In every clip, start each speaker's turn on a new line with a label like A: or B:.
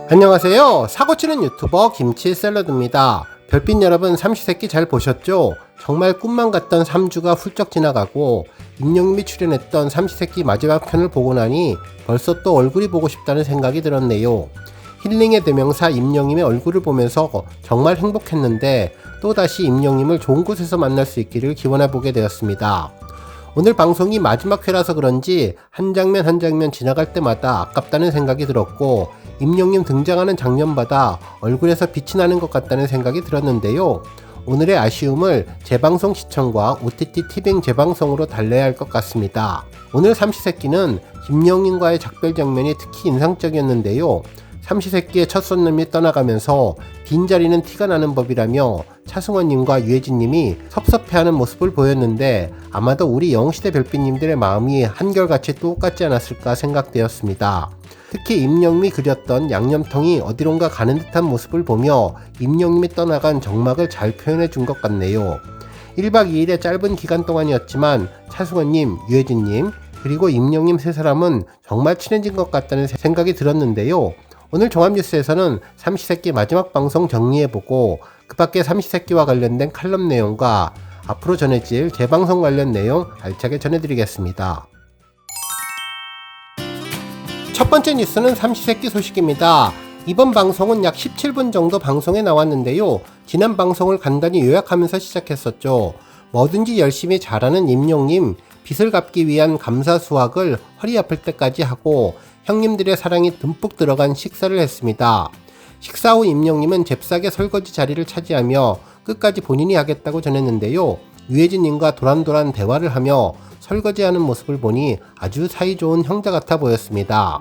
A: 안녕하세요. 사고치는 유튜버 김치샐러드입니다. 별빛 여러분, 삼시세끼 잘 보셨죠? 정말 꿈만 같던 3주가 훌쩍 지나가고 임영님이 출연했던 삼시세끼 마지막 편을 보고 나니 벌써 또 얼굴이 보고 싶다는 생각이 들었네요. 힐링의 대명사 임영님의 얼굴을 보면서 정말 행복했는데 또다시 임영님을 좋은 곳에서 만날 수 있기를 기원해보게 되었습니다. 오늘 방송이 마지막 회라서 그런지 한 장면 한 장면 지나갈 때마다 아깝다는 생각이 들었고, 임영님 등장하는 장면마다 얼굴에서 빛이 나는 것 같다는 생각이 들었는데요. 오늘의 아쉬움을 재방송 시청과 OTT 티빙 재방송으로 달래야 할 것 같습니다. 오늘 삼시세끼는 임영님과의 작별 장면이 특히 인상적이었는데요. 삼시세끼의 첫 손님이 떠나가면서 빈자리는 티가 나는 법이라며 차승원님과 유해진님이 섭섭해하는 모습을 보였는데, 아마도 우리 영웅시대 별빛님들의 마음이 한결같이 똑같지 않았을까 생각되었습니다. 특히 임영님이 그렸던 양념통이 어디론가 가는 듯한 모습을 보며 임영님이 떠나간 정막을 잘 표현해 준 것 같네요. 1박 2일의 짧은 기간 동안이었지만 차승원님, 유해진님, 그리고 임영님 세 사람은 정말 친해진 것 같다는 생각이 들었는데요. 오늘 종합뉴스에서는 삼시세끼 마지막 방송 정리해보고 그 밖에 삼시세끼와 관련된 칼럼 내용과 앞으로 전해질 재방송 관련 내용 알차게 전해드리겠습니다. 첫 번째 뉴스는 삼시세끼 소식입니다. 이번 방송은 약 17분 정도 방송에 나왔는데요. 지난 방송을 간단히 요약하면서 시작했었죠. 뭐든지 열심히 잘하는 임영님, 빚을 갚기 위한 감사 수확을 허리 아플 때까지 하고 형님들의 사랑이 듬뿍 들어간 식사를 했습니다. 식사 후 임영님은 잽싸게 설거지 자리를 차지하며 끝까지 본인이 하겠다고 전했는데요. 유해진님과 도란도란 대화를 하며 설거지하는 모습을 보니 아주 사이좋은 형제 같아 보였습니다.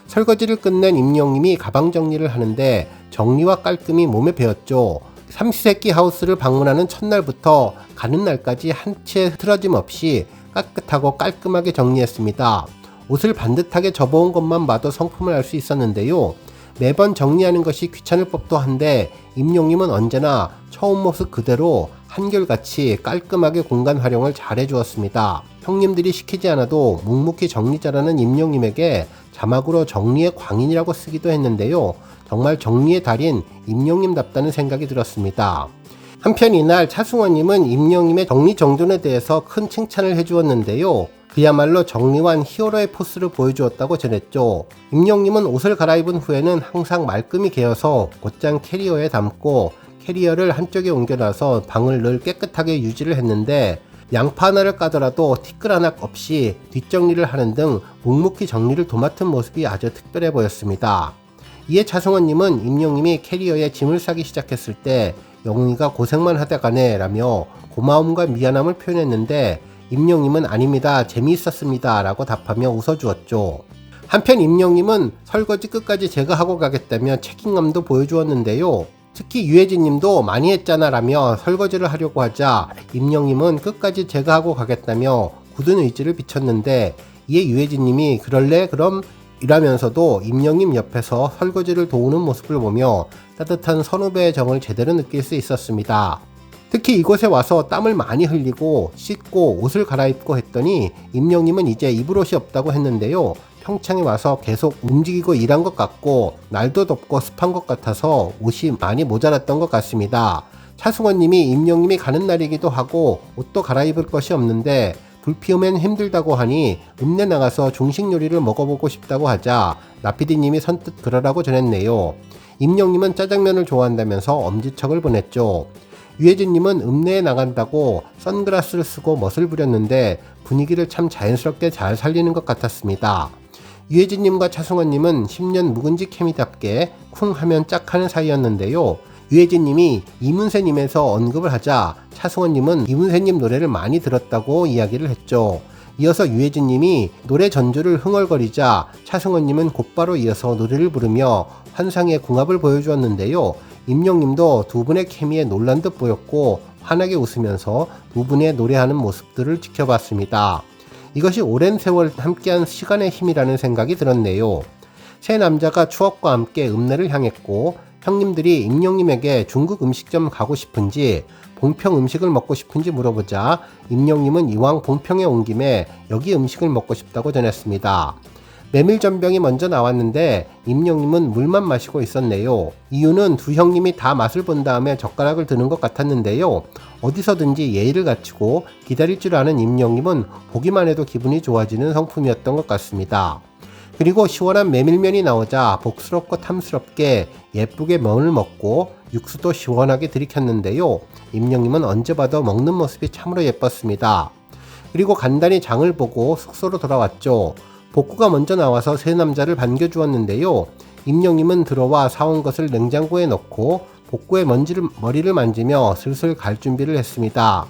A: 설거지를 끝낸 임영님이 가방 정리를 하는데 정리와 깔끔이 몸에 배었죠. 삼시세끼 하우스를 방문하는 첫날부터 가는 날까지 한 채 틀어짐 없이 깨끗하고 깔끔하게 정리했습니다. 옷을 반듯하게 접어온 것만 봐도 성품을 알 수 있었는데요. 매번 정리하는 것이 귀찮을 법도 한데 임영님은 언제나 처음 모습 그대로 한결같이 깔끔하게 공간 활용을 잘 해주었습니다. 형님들이 시키지 않아도 묵묵히 정리 잘하는 임영님에게 자막으로 정리의 광인이라고 쓰기도 했는데요. 정말 정리의 달인 임영님답다는 생각이 들었습니다. 한편 이날 차승원님은 임영님의 정리정돈에 대해서 큰 칭찬을 해주었는데요. 그야말로 정리완 히어로의 포스를 보여주었다고 전했죠. 임영님은 옷을 갈아입은 후에는 항상 말끔히 개어서 곧장 캐리어에 담고 캐리어를 한쪽에 옮겨놔서 방을 늘 깨끗하게 유지를 했는데, 양파 하나를 까더라도 티끌 하나 없이 뒷정리를 하는 등 묵묵히 정리를 도맡은 모습이 아주 특별해 보였습니다. 이에 차승원님은 임영님이 캐리어에 짐을 싸기 시작했을 때 영웅이가 고생만 하다 가네 라며 고마움과 미안함을 표현했는데, 임영님은 아닙니다, 재미있었습니다 라고 답하며 웃어주었죠. 한편 임영님은 설거지 끝까지 제가 하고 가겠다며 책임감도 보여주었는데요. 특히 유해진님도 많이 했잖아 라며 설거지를 하려고 하자 임영님은 끝까지 제가 하고 가겠다며 굳은 의지를 비쳤는데, 이에 유해진님이 그럴래 그럼 이라면서도 임영님 옆에서 설거지를 도우는 모습을 보며 따뜻한 선후배의 정을 제대로 느낄 수 있었습니다. 특히 이곳에 와서 땀을 많이 흘리고 씻고 옷을 갈아입고 했더니 임영님은 이제 입을 옷이 없다고 했는데요. 평창에 와서 계속 움직이고 일한 것 같고 날도 덥고 습한 것 같아서 옷이 많이 모자랐던 것 같습니다. 차승원님이 임영님이 가는 날이기도 하고 옷도 갈아입을 것이 없는데 불 피우면 힘들다고 하니 읍내 나가서 중식 요리를 먹어보고 싶다고 하자 나피디님이 선뜻 그러라고 전했네요. 임영님은 짜장면을 좋아한다면서 엄지척을 보냈죠. 유해진님은 읍내에 나간다고 선글라스를 쓰고 멋을 부렸는데 분위기를 참 자연스럽게 잘 살리는 것 같았습니다. 유해진님과 차승원님은 10년 묵은지 케미답게 쿵 하면 짝 하는 사이였는데요. 유해진님이 이문세님에서 언급을 하자 차승원님은 이문세님 노래를 많이 들었다고 이야기를 했죠. 이어서 유해진님이 노래 전주를 흥얼거리자 차승원님은 곧바로 이어서 노래를 부르며 환상의 궁합을 보여주었는데요. 임영님도 두 분의 케미에 놀란 듯 보였고 환하게 웃으면서 두 분의 노래하는 모습들을 지켜봤습니다. 이것이 오랜 세월 함께한 시간의 힘이라는 생각이 들었네요. 세 남자가 추억과 함께 읍내를 향했고 형님들이 임영님에게 중국 음식점 가고 싶은지 봉평 음식을 먹고 싶은지 물어보자 임영님은 이왕 봉평에 온 김에 여기 음식을 먹고 싶다고 전했습니다. 메밀전병이 먼저 나왔는데 임영님은 물만 마시고 있었네요. 이유는 두 형님이 다 맛을 본 다음에 젓가락을 드는 것 같았는데요. 어디서든지 예의를 갖추고 기다릴 줄 아는 임영님은 보기만 해도 기분이 좋아지는 성품이었던 것 같습니다. 그리고 시원한 메밀면이 나오자 복스럽고 탐스럽게 예쁘게 면을 먹고 육수도 시원하게 들이켰는데요. 임영님은 언제 봐도 먹는 모습이 참으로 예뻤습니다. 그리고 간단히 장을 보고 숙소로 돌아왔죠. 복구가 먼저 나와서 세 남자를 반겨주었는데요. 임영님은 들어와 사온 것을 냉장고에 넣고 복구의 머리를 만지며 슬슬 갈 준비를 했습니다.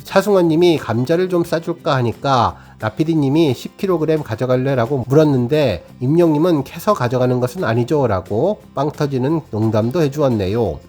A: 차승원님이 감자를 좀 싸줄까 하니까 나피디님이 10kg 가져갈래? 라고 물었는데 임영님은 캐서 가져가는 것은 아니죠 라고 빵 터지는 농담도 해주었네요.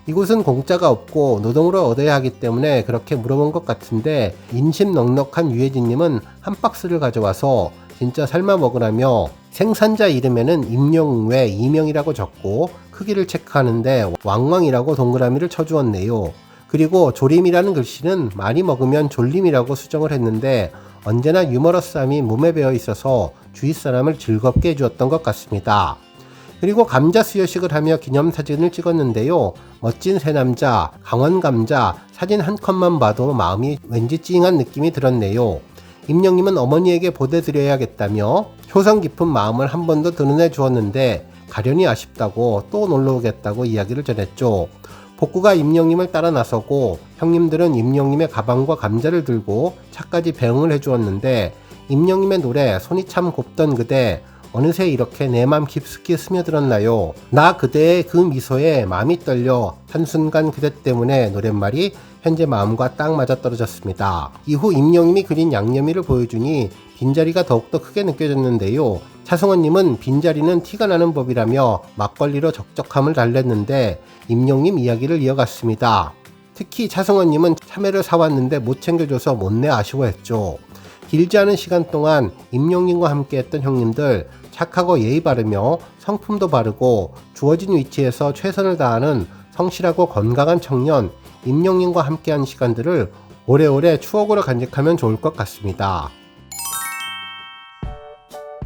A: 이곳은 공짜가 없고 노동으로 얻어야 하기 때문에 그렇게 물어본 것 같은데 인심 넉넉한 유혜진님은 한 박스를 가져와서 진짜 삶아 먹으라며 생산자 이름에는 임영 외 이명이라고 적고 크기를 체크하는데 왕왕이라고 동그라미를 쳐주었네요. 그리고 조림이라는 글씨는 많이 먹으면 졸림이라고 수정을 했는데 언제나 유머러스함이 몸에 배어 있어서 주위 사람을 즐겁게 해주었던 것 같습니다. 그리고 감자 수여식을 하며 기념사진을 찍었는데요. 멋진 세 남자, 강원 감자, 사진 한 컷만 봐도 마음이 왠지 찡한 느낌이 들었네요. 임영님은 어머니에게 보내드려야겠다며 효성 깊은 마음을 한 번 더 드러내 주었는데 가련이 아쉽다고 또 놀러 오겠다고 이야기를 전했죠. 복구가 임영님을 따라 나서고 형님들은 임영님의 가방과 감자를 들고 차까지 배웅을 해주었는데 임영님의 노래 손이 참 곱던 그대 어느새 이렇게 내 맘 깊숙이 스며들었나요? 나 그대의 그 미소에 마음이 떨려 한순간 그대 때문에 노랫말이 현재 마음과 딱 맞아떨어졌습니다. 이후 임영님이 그린 양념이를 보여주니 빈자리가 더욱더 크게 느껴졌는데요. 차승원님은 빈자리는 티가 나는 법이라며 막걸리로 적적함을 달랬는데 임영님 이야기를 이어갔습니다. 특히 차승원님은 참외를 사왔는데 못 챙겨줘서 못내 아쉬워했죠. 길지 않은 시간 동안 임영님과 함께했던 형님들 착하고 예의 바르며 성품도 바르고 주어진 위치에서 최선을 다하는 성실하고 건강한 청년 임영님과 함께한 시간들을 오래오래 추억으로 간직하면 좋을 것 같습니다.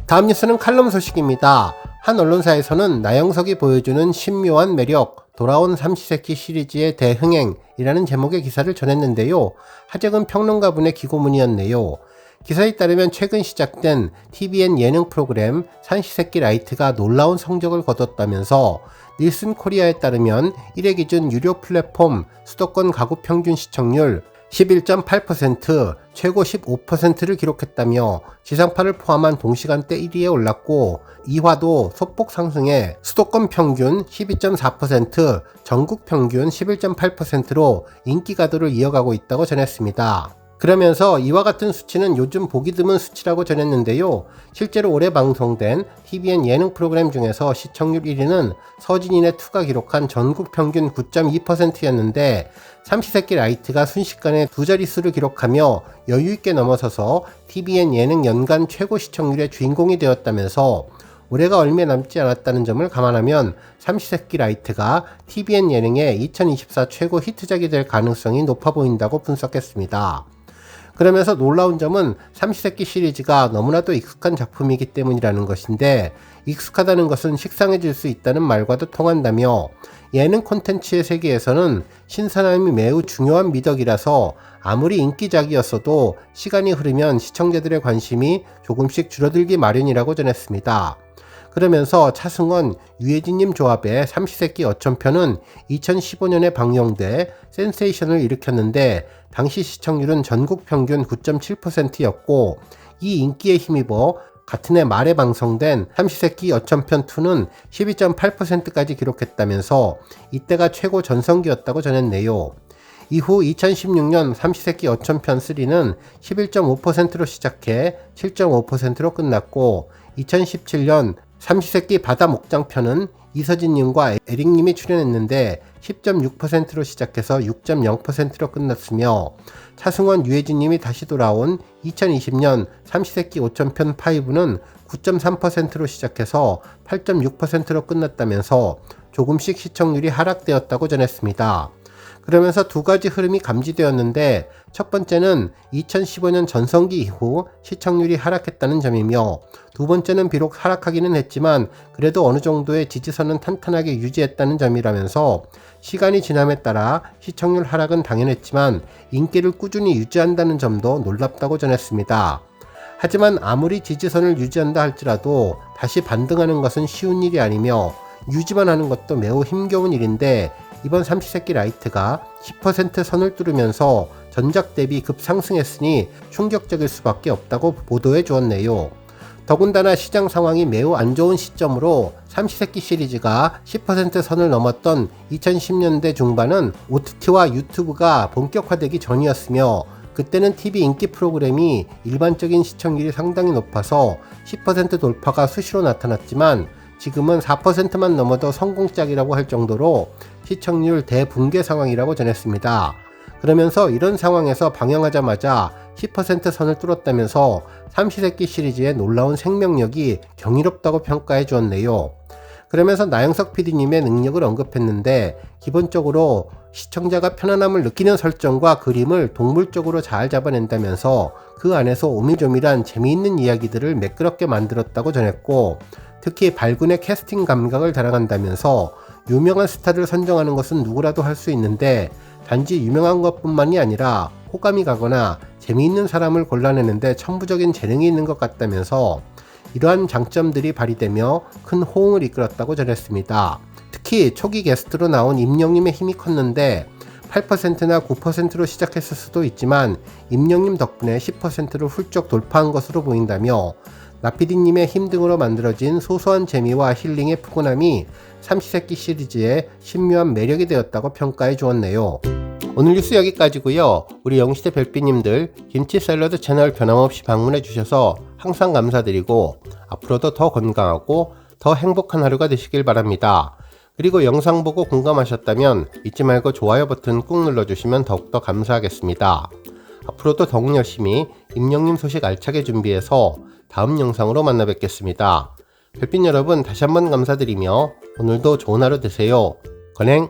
A: 다음 뉴스는 칼럼 소식입니다. 한 언론사에서는 나영석이 보여주는 신묘한 매력, 돌아온 삼시세끼 시리즈의 대흥행이라는 제목의 기사를 전했는데요. 하재근 평론가분의 기고문이었네요. 기사에 따르면 최근 시작된 TVN 예능 프로그램 삼시세끼 라이트가 놀라운 성적을 거뒀다면서 닐슨 코리아에 따르면 1회 기준 유료 플랫폼 수도권 가구 평균 시청률 11.8%, 최고 15%를 기록했다며 지상파를 포함한 동시간대 1위에 올랐고 2화도 소폭 상승해 수도권 평균 12.4%, 전국 평균 11.8%로 인기 가도를 이어가고 있다고 전했습니다. 그러면서 이와 같은 수치는 요즘 보기 드문 수치라고 전했는데요. 실제로 올해 방송된 TVN 예능 프로그램 중에서 시청률 1위는 서진인의 2가 기록한 전국 평균 9.2%였는데 삼시세끼 라이트가 순식간에 두 자릿수를 기록하며 여유있게 넘어서서 TVN 예능 연간 최고 시청률의 주인공이 되었다면서 올해가 얼마 남지 않았다는 점을 감안하면 삼시세끼 라이트가 TVN 예능의 2024 최고 히트작이 될 가능성이 높아 보인다고 분석했습니다. 그러면서 놀라운 점은 삼시세끼 시리즈가 너무나도 익숙한 작품이기 때문이라는 것인데 익숙하다는 것은 식상해질 수 있다는 말과도 통한다며 예능 콘텐츠의 세계에서는 신선함이 매우 중요한 미덕이라서 아무리 인기작이었어도 시간이 흐르면 시청자들의 관심이 조금씩 줄어들기 마련이라고 전했습니다. 그러면서 차승원, 유혜진님 조합의 삼시세끼 어촌편은 2015년에 방영돼 센세이션을 일으켰는데 당시 시청률은 전국 평균 9.7%였고 이 인기에 힘입어 같은 해 말에 방송된 삼시세끼 어촌편2는 12.8%까지 기록했다면서 이때가 최고 전성기였다고 전했네요. 이후 2016년 삼시세끼 어촌편3는 11.5%로 시작해 7.5%로 끝났고 2017년 삼시세끼 바다 목장편은 이서진님과 에릭님이 출연했는데 10.6%로 시작해서 6.0%로 끝났으며 차승원, 유혜진님이 다시 돌아온 2020년 삼시세끼 오천편 5는 9.3%로 시작해서 8.6%로 끝났다면서 조금씩 시청률이 하락되었다고 전했습니다. 그러면서 두 가지 흐름이 감지되었는데 첫 번째는 2015년 전성기 이후 시청률이 하락했다는 점이며 두 번째는 비록 하락하기는 했지만 그래도 어느 정도의 지지선은 탄탄하게 유지했다는 점이라면서 시간이 지남에 따라 시청률 하락은 당연했지만 인기를 꾸준히 유지한다는 점도 놀랍다고 전했습니다. 하지만 아무리 지지선을 유지한다 할지라도 다시 반등하는 것은 쉬운 일이 아니며 유지만 하는 것도 매우 힘겨운 일인데 이번 삼시세끼 라이트가 10% 선을 뚫으면서 전작 대비 급상승했으니 충격적일 수밖에 없다고 보도해 주었네요. 더군다나 시장 상황이 매우 안 좋은 시점으로 삼시세끼 시리즈가 10% 선을 넘었던 2010년대 중반은 OTT와 유튜브가 본격화되기 전이었으며 그때는 TV 인기 프로그램이 일반적인 시청률이 상당히 높아서 10% 돌파가 수시로 나타났지만 지금은 4%만 넘어도 성공작이라고 할 정도로 시청률 대붕괴 상황이라고 전했습니다. 그러면서 이런 상황에서 방영하자마자 10% 선을 뚫었다면서 삼시세끼 시리즈의 놀라운 생명력이 경이롭다고 평가해 주었네요. 그러면서 나영석 PD님의 능력을 언급했는데 기본적으로 시청자가 편안함을 느끼는 설정과 그림을 동물적으로 잘 잡아낸다면서 그 안에서 오밀조밀한 재미있는 이야기들을 매끄럽게 만들었다고 전했고 특히 발군의 캐스팅 감각을 자랑한다면서 유명한 스타를 선정하는 것은 누구라도 할 수 있는데 단지 유명한 것뿐만이 아니라 호감이 가거나 재미있는 사람을 골라내는데 천부적인 재능이 있는 것 같다면서 이러한 장점들이 발휘되며 큰 호응을 이끌었다고 전했습니다. 특히 초기 게스트로 나온 임영님의 힘이 컸는데 8%나 9%로 시작했을 수도 있지만 임영님 덕분에 10%를 훌쩍 돌파한 것으로 보인다며 나피디님의 힘 등으로 만들어진 소소한 재미와 힐링의 푸근함이 삼시세끼 시리즈의 신묘한 매력이 되었다고 평가해 주었네요. 오늘 뉴스 여기까지고요. 우리 영시대 별빛님들 김치 샐러드 채널 변함없이 방문해 주셔서 항상 감사드리고 앞으로도 더 건강하고 더 행복한 하루가 되시길 바랍니다. 그리고 영상 보고 공감하셨다면 잊지 말고 좋아요 버튼 꾹 눌러주시면 더욱더 감사하겠습니다. 앞으로도 더욱 열심히 임영님 소식 알차게 준비해서 다음 영상으로 만나 뵙겠습니다. 별빛 여러분 다시 한번 감사드리며 오늘도 좋은 하루 되세요. 건행!